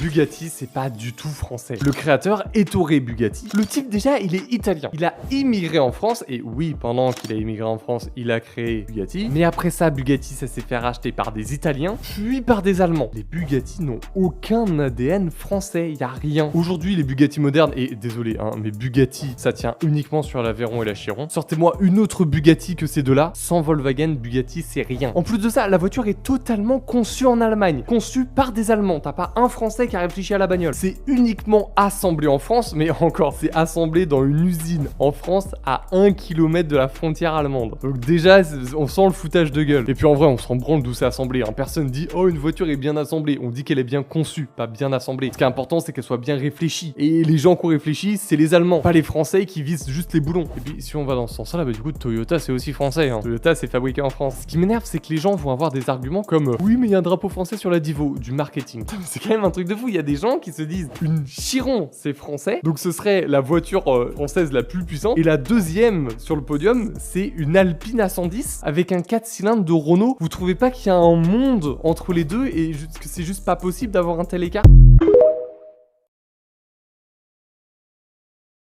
Bugatti, c'est pas du tout français. Le créateur, Ettore Bugatti, le type déjà, il est italien. Il a immigré en France, et oui, pendant qu'il a immigré en France, il a créé Bugatti. Mais après ça, Bugatti, ça s'est fait racheter par des Italiens, puis par des Allemands. Les Bugatti n'ont aucun ADN français, y a rien. Aujourd'hui, les Bugatti modernes, et désolé, hein, mais Bugatti, ça tient uniquement sur l'Aveyron et la Chiron. Sortez-moi une autre Bugatti que ces deux-là. Sans Volkswagen, Bugatti, c'est rien. En plus de ça, la voiture est totalement conçue en Allemagne, conçue par des Allemands. T'as pas un Français qui a réfléchi à la bagnole. C'est uniquement assemblé en France, mais encore, c'est assemblé dans une usine en France à 1 km de la frontière allemande. Donc déjà, on sent le foutage de gueule. Et puis en vrai, on se rend branle d'où c'est assemblé. Hein. Personne dit « Oh, une voiture est bien assemblée ». On dit qu'elle est bien conçue, pas bien assemblée. Ce qui est important, c'est qu'elle soit bien réfléchie. Et les gens qui ont réfléchi, c'est les Allemands, pas les Français qui visent juste les boulons. Et puis si on va dans ce sens-là, bah du coup, Toyota, c'est aussi français. Hein. Toyota, c'est fabriqué en France. Ce qui m'énerve, c'est que les gens vont avoir des arguments comme « Oui, mais il y a un drapeau français sur la Divo », du marketing. C'est quand même un truc de fou. Il y a des gens qui se disent une Chiron, c'est français, donc ce serait la voiture française la plus puissante. Et la deuxième sur le podium, c'est une Alpine A110 avec un 4 cylindres de Renault. Vous trouvez pas qu'il y a un monde entre les deux et que c'est juste pas possible d'avoir un tel écart ?